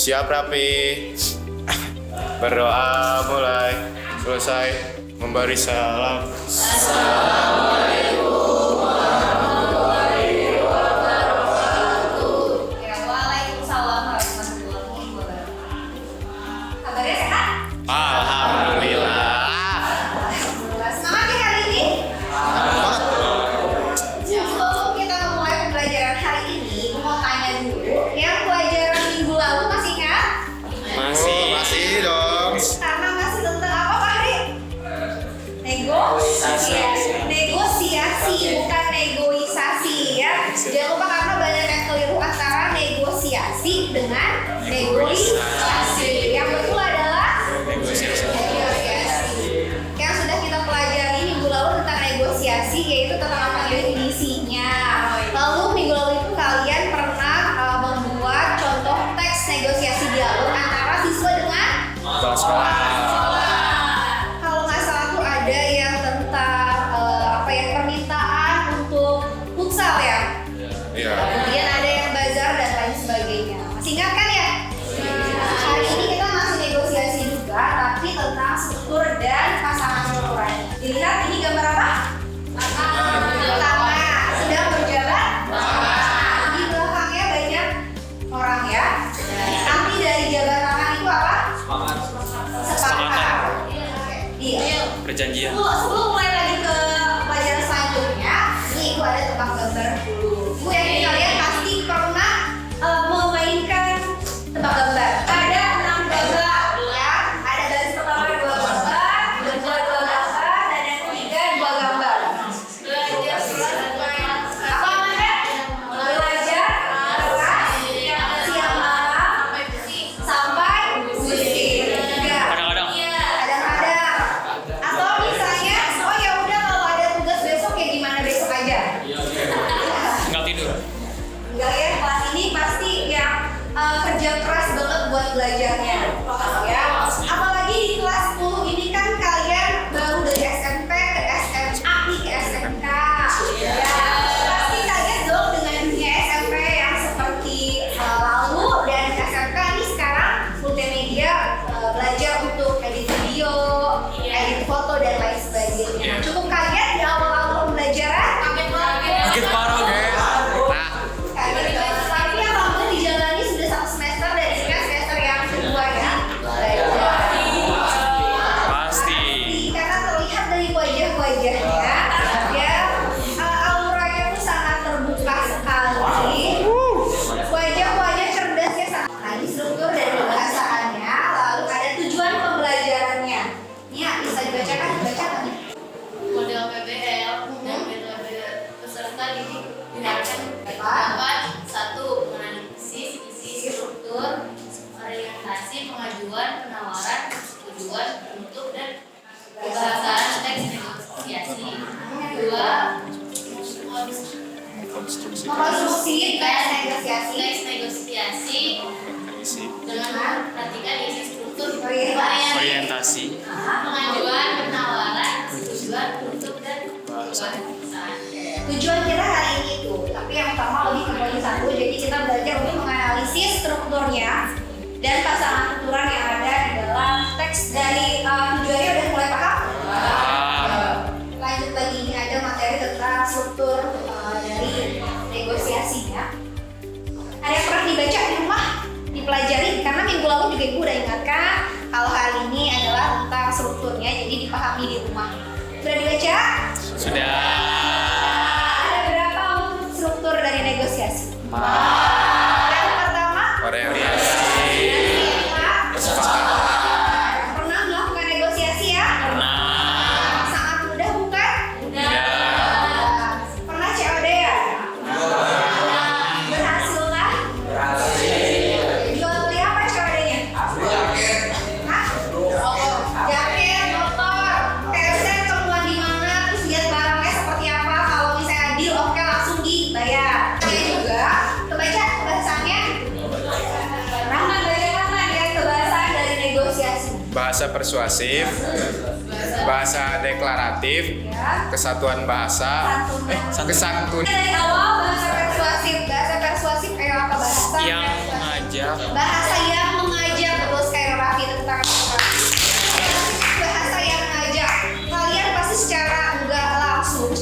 Siap rapi. Berdoa mulai. Selesai memberi salam. Ya, waalaikumsalam warahmatullahi wabarakatuh. Kabarnya sehat? Alhamdulillah. Semangat ya hari ini? Sebelum kita memulai pembelajaran hari ini, gue mau tanya dulu, yang pelajaran minggu lalu masih ingat? Masih dong. Karena masih tentang apa Pak Hari? Negosiasi, bukan negosiasi ya. Jangan lupa karena banyak yang keliru antara negosiasi dengan negosiasi. Yang betul adalah negosiasi. Yang sudah kita pelajari minggu lalu tentang negosiasi, yaitu tentang apa definisinya. Lalu minggu lalu itu kalian pernah membuat contoh teks negosiasi dialog antara siswa dengan Kepala sekolah. kalau nggak salah tuh ada yang tentang permintaan untuk futsal ya. Iya. Kemudian ada yang bazar dan lain sebagainya. Masih ingat kan ya? Hari ini kita masih negosiasi juga, tapi tentang struktur dan pasangan ukurannya. Dilihat ini gambar apa? Tanah sedang berjalan. Di belakangnya banyak orang ya. Arti dari jabat tangan itu apa? Sepakat. Iya. Perjanjian. Sebelum mulai lagi ke pelajaran selanjutnya, ini ibu ada tebak gambar dulu. Ibu yakin kalian pasti pernah memainkan tebak gambar. Ada 6 gambar ya. Ada garis pertama 2 gambar, kedua 2 gambar, dan yang ketiga 2 gambar. Apa namanya? Belajar keras, siang malam, sampai musik. Kadang-kadang. Kadang-kadang. Atau misalnya, oh ya udah kalau ada tugas besok ya gimana besok aja. Tinggal tidur. Enggak ya, kelas ini pasti yang kerja keras banget buat belajarnya. Ya. Apalagi di kelas 10 ini kan kalian baru dari SMP ke SMA nih ke SMK. Ya. Pasti kaget dong dengan dunia SMP yang seperti lalu dan SMK nih sekarang multimedia belajar untuk edit video, edit foto dan lain sebagainya. Cukup kaget di awal-awal pembelajaran? Kaget parah. Tapi alhamdulillah dijalani sudah 1 semester dan ini kan semester yang kedua ya. Pasti. Karena terlihat dari wajah-wajahnya ya, auranya itu sangat terbuka sekali. Wajah-wajah cerdasnya sangat. Nah, ini struktur dari pembahasannya, lalu ada tujuan pembelajarannya. Ini bisa dibacakan, Model PBL dan metode peserta didik diharapkan dapat 1. Menganalisis isi struktur, orientasi pengajuan penawaran, tujuan penutup dan pembahasan teks negosiasi. 2. konstruksi teks negosiasi. Teks negosiasi dengan memperhatikan isi struktur, Orientasi. pengajuan penawaran, tujuan penutup dan pembahasan. Tujuan kita hari ini itu, tapi yang utama lebih ke poin 1. Jadi kita belajar untuk menganalisis strukturnya dan pasangan tuturan yang ada di dalam teks. Dari tujuannya udah mulai paham? Lanjut lagi, ini ada materi tentang struktur dari negosiasinya. Ada yang pernah dibaca di rumah, dipelajari, karena minggu lalu juga ibu udah ingatkan kalau hari ini adalah tentang strukturnya, jadi dipahami di rumah. Sudah dibaca? Sudah. Ada berapa untuk struktur dari negosiasi? Yang pertama, Orientasi. pernah melakukan negosiasi ya? Nah. Sangat mudah bukan? Pernah COD ya? Berhasil kan? Jual beli apa COD-nya? Hah? Jaket, motor. KFC ketemuan di mana? Terus lihat barangnya seperti apa? Kalau misalnya deal, oke langsung dibayar. Oke juga, kebaca kebahasannya? Rahman bagaimana dia kebahasan dari negosiasi? Bahasa persuasif. Bahasa deklaratif. Ya. Kesatuan bahasa. Kesantun. Dari awal bahasa persuasif kayak apa bahasa? Yang mengajak. Bahasa yang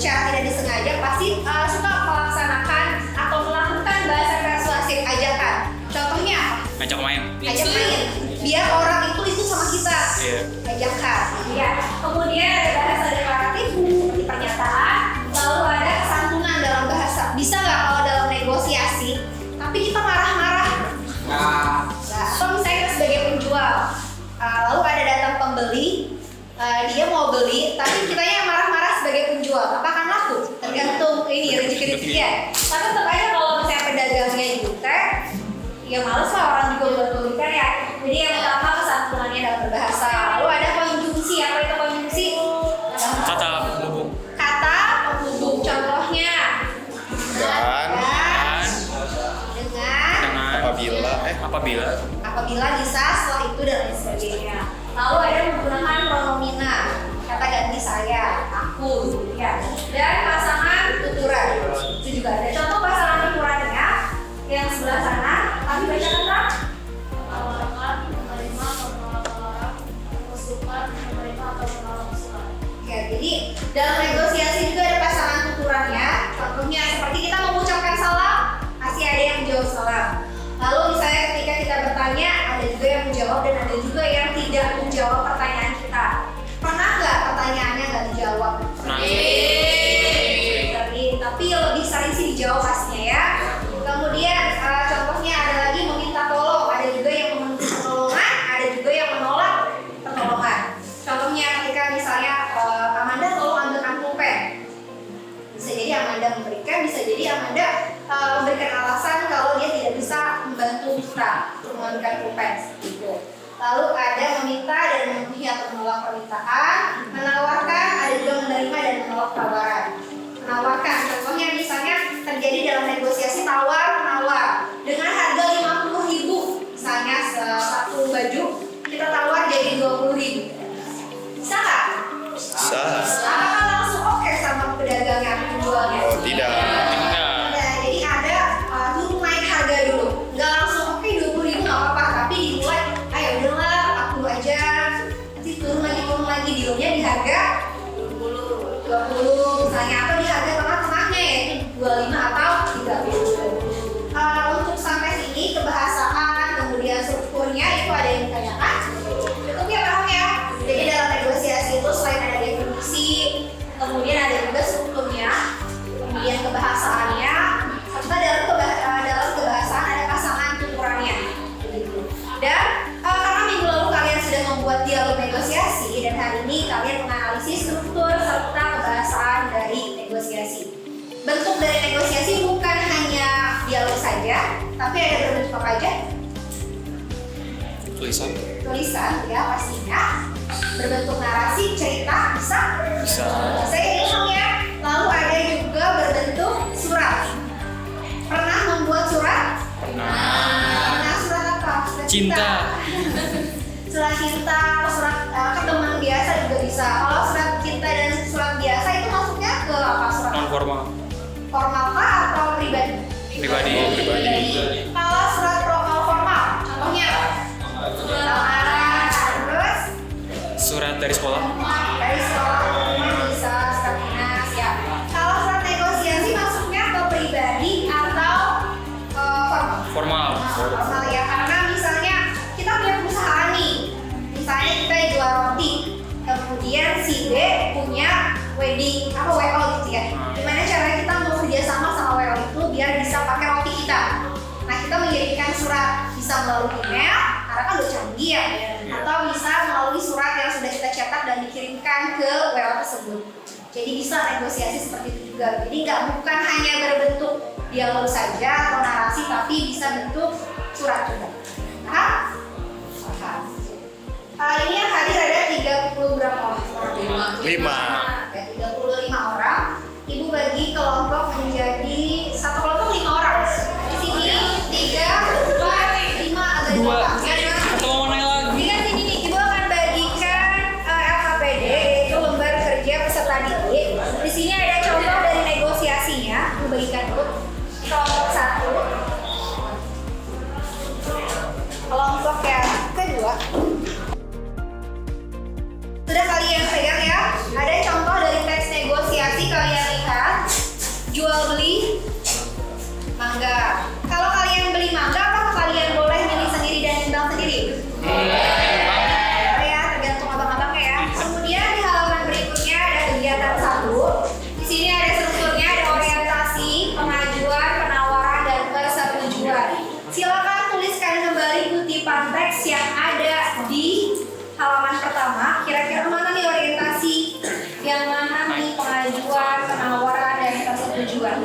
secara tidak disengaja pasti suka melaksanakan atau melakukan bahasa persuasif ajakan. Contohnya apa? Ngajak main. Ajak main. Biar orang itu sama kita. Iya. Ajakan. Ya. Kemudian ada bahasa deklaratif di pernyataan. Lalu ada kesantunan dalam bahasa. Bisa nggak kalau dalam negosiasi, tapi kita marah-marah? Nah, atau misalnya kita sebagai penjual, lalu ada datang pembeli, dia mau beli, tapi kitanya yang marah-marah sebagai penjual, apa akan laku? Tergantung ini rezeki ya. Tapi tetap aja kalau misalnya pedagangnya jutek, ya males lah orang juga buat belikan ya. Jadi yang utama kesantunannya dalam berbahasa. Lalu ada konjungsi, apa itu konjungsi? Kata penghubung. Kata penghubung, contohnya Dan dengan Dengan apabila apabila bisa, setelah itu dan lain sebagainya. Lalu ada menggunakan pronomina, kata ganti saya, aku, ya. Dan pasangan tuturan, itu juga ada. Contoh pasangan tuturannya yang sebelah sana, tapi baca kata Menawarkan, menerima atau menolak tawaran, mengusulkan, menerima atau menolak usulan. ya. Jadi dalam negosiasi juga ada pasangan tuturannya. Contohnya seperti kita mengucapkan salam, pasti ada yang menjawab salam. Lalu misalnya ketika kita bertanya, ada juga yang menjawab dan ada juga yang tidak menjawab pertanyaan kita. Pernah nggak pertanyaannya nggak dijawab? Pernah. Tapi lebih sering sih dijawab pastinya ya. Kemudian contohnya ada lagi meminta tolong, ada juga yang meminta pertolongan, ada juga yang menolak pertolongan. Contohnya ketika misalnya Amanda tolong ambilkan pulpen. Bisa jadi Amanda memberikan, bisa jadi Amanda memberikan alasan kalau dia tidak bisa membantu kita untuk mengambilkan pulpen gitu. Lalu ada meminta dan memenuhi atau menolak permintaan, menawarkan, ada juga menerima dan menolak tawaran. Menawarkan, contohnya misalnya terjadi dalam negosiasi tawar-menawar dengan harga 50.000, misalnya satu baju kita tawar jadi 20.000. Bisa nggak? bisa. Apakah langsung oke sama pedagang yang penjualnya? Oh, tidak. Tidak. Nah, jadi ada dulu naik harga dulu, nggak langsung oke 20.000 nggak apa-apa, tapi dimulai, ayo udahlah 40 aja, nanti turun lagi dealnya di harga 20 misalnya, atau di harga tengah-tengahnya yaitu 25 atau 30. Untuk sampai sini kebahasaan, kemudian strukturnya itu ada yang ditanyakan. Cukup ya paham ya? Jadi dalam negosiasi itu selain ada definisi, kemudian ada juga strukturnya, kemudian kebahasaannya, serta dalam kebahasaan ada pasangan tuturannya. Dan karena minggu lalu kalian sudah membuat dialog negosiasi dan hari ini kalian menganalisis struktur serta kebahasaan dari negosiasi. Bentuk dari negosiasi bukan hanya dialog saja, tapi ada berbentuk apa aja? Tulisan ya pastinya. Berbentuk narasi, cerita, bisa? Bisa. Saya ilham ya. Lalu ada juga berbentuk surat. Pernah membuat surat? Nah, surat apa? Surat Cinta. Surat cinta, surat ke teman biasa juga bisa. Kalau surat cinta dan surat biasa itu masuknya ke apa? Surat Non formal. formal kah atau pribadi? Pribadi. Kalau surat formal, contohnya lamaran, terus Surat dari sekolah. dari sekolah bisa surat dinas ya. Kalau surat negosiasi masuknya ke pribadi atau formal? Formal. Ya, karena misalnya kita punya perusahaan nih, misalnya kita jual roti, kemudian si B punya wedding apa WO gitu ya. Gimana caranya kita mau kerjasama sama WO itu biar bisa pakai roti kita? Nah, kita mengirimkan surat, bisa melalui email karena kan udah canggih ya, atau bisa melalui surat yang sudah kita cetak dan dikirimkan ke WO tersebut. Jadi bisa negosiasi seperti itu juga. Jadi bukan hanya berbentuk dialog saja atau narasi, tapi bisa bentuk surat juga. Paham? Ini yang hadir ada 30 berapa orang? 5. Ya, 35 orang. Ibu bagi kelompok menjadi satu kelompok 5 orang. Di sini 3, 4, 5 ada 2. Atau mau nanya lagi? Jadi kan sini nih, Ibu akan bagikan LKPD, yaitu lembar kerja peserta didik. Di sini ada contoh dari negosiasinya. Ibu bagikan dulu. Kelompok 1. Kelompok yang kedua. Sudah kalian pegang ya? Ada contoh dari teks negosiasi kalian teks yang ada di halaman pertama. Kira-kira mana nih orientasi, yang mana nih pengajuan, penawaran, dan persetujuan?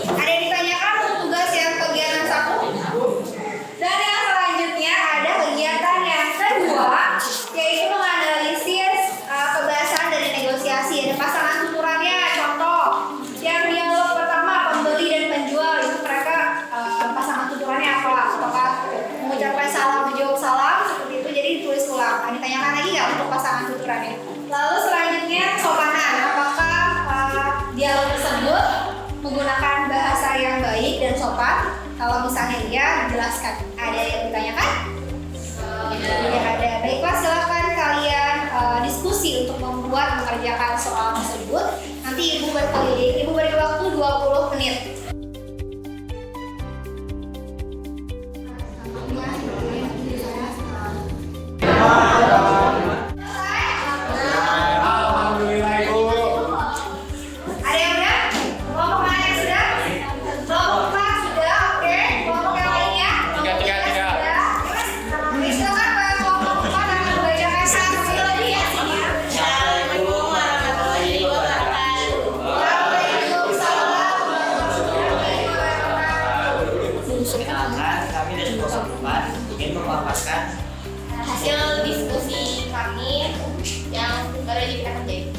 Ada yang ditanyakan untuk tugas yang kegiatan 1? Dan yang selanjutnya ada kegiatan yang kedua, yaitu menganalisis kebahasan dari negosiasi. Ada pasangan tuturannya, contoh. Yang dialog pertama, pembeli dan penjual, itu mereka pasangan tuturannya apa? Apakah mengucapkan salam, menjawab salam, seperti itu, jadi ditulis ulang. Nah, ditanyakan lagi nggak untuk pasangan tuturannya? Lalu selanjutnya kesopanan, apakah dialog tersebut menggunakan bahasa yang baik dan sopan? Kalau misalnya iya, jelaskan. Ada yang ditanyakan? Tidak ada. Baiklah, silakan kalian diskusi untuk membuat mengerjakan soal tersebut. Nanti ibu beri waktu 20 menit. Ada yang udah? Kelompok mana yang sudah? Kelompok 4 sudah, oke. Kelompok yang lainnya? Tiga. Sudah. Oke, silakan kelompok 4 akan membacakan hasil lagi ya. Assalamualaikum warahmatullahi wabarakatuh. Waalaikumsalam warahmatullahi wabarakatuh. Perkenalkan, kami dari kelompok 4 ingin memaparkan Hasil diskusi kami yang baru aja kita kerjain.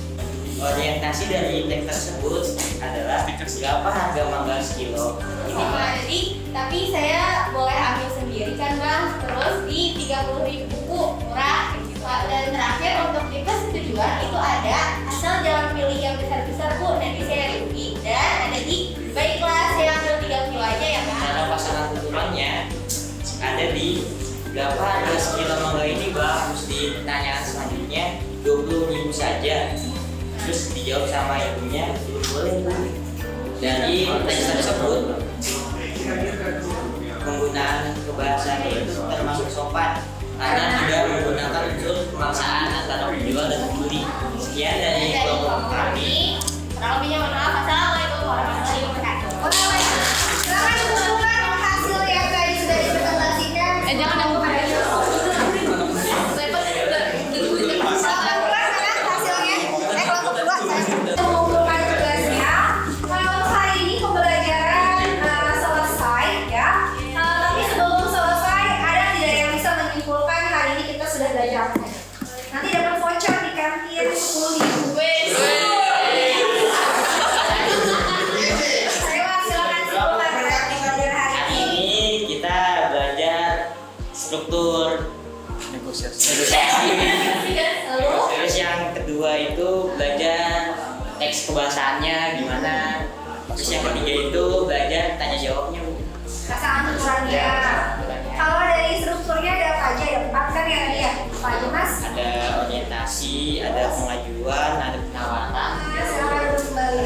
orientasi dari teks tersebut adalah berapa harga mangga sekilo. Jadi, tapi saya boleh ambil sendiri kan bang, terus di 30.000 buku murah gitu. Dan terakhir untuk di persetujuan itu ada asal jangan pilih yang besar-besar bu, nanti saya rugi. Dan ada di baiklah saya ambil 3 kilo aja ya bang. Cara pasangan tuturannya ada di berapa harga sekilo mangga ini bang. Terus di pertanyaan selanjutnya 20.000 saja. Terus dijawab sama ibunya, boleh bang. Dari teks tersebut penggunaan kebahasaan itu termasuk sopan karena tidak menggunakan unsur pemaksaan antara penjual dan pembeli. Sekian dari kelompok kami. Kurang lebihnya mohon maaf. Assalamualaikum warahmatullahi wabarakatuh. Oke, baik. Silakan kumpulkan hasil yang tadi sudah dipresentasikan. Jangan aku Mengumpulkan tugasnya. Untuk hari ini pembelajaran selesai ya. Tapi sebelum selesai, ada tidak yang bisa menyimpulkan hari ini kita sudah belajar apa? Nanti dapat voucher di kantin 10.000. Ayo silakan simpulkan pelajaran hari Hari ini. ini kita belajar struktur negosiasi. Lalu Terus yang kedua itu belajar teks kebahasaannya gimana. Terus yang ketiga itu belajar tanya jawabnya. pasangan tuturannya. Kalau dari strukturnya ada apa aja? Ada 4 kan ya tadi ya? Apa aja mas? Ada orientasi, ada pengajuan, ada penawaran. Silakan duduk kembali.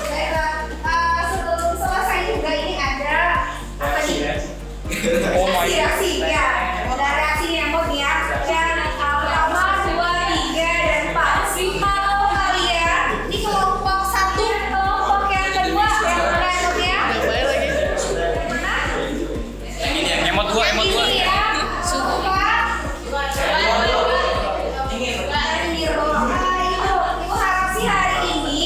Baiklah, sebelum selesai juga ini ada apa nih? Reaksi ya. Ada reaksi yang ya. Yang pertama, 2, 3, dan 4. Kalau kalian di kelompok 1, kelompok yang kedua, yang mana ya? Mana? emot dua. Ini ya. Suka. Ibu harap sih hari ini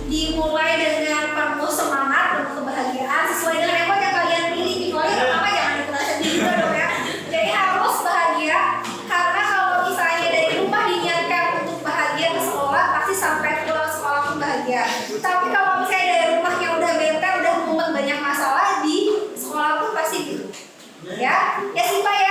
dimulai dengan penuh semangat, penuh kebahagiaan sesuai dengan apa yang kalian pilih. Kecuali pertama jangan dikelas sendiri juga dong ya. Jadi harus bahagia karena kalau misalnya dari rumah diniatkan untuk bahagia ke sekolah, pasti sampai pulang sekolah pun bahagia. Tapi kalau misalnya dari rumahnya udah bete, udah mumet banyak masalah, di sekolah pun pasti gitu. Ya simpel ya.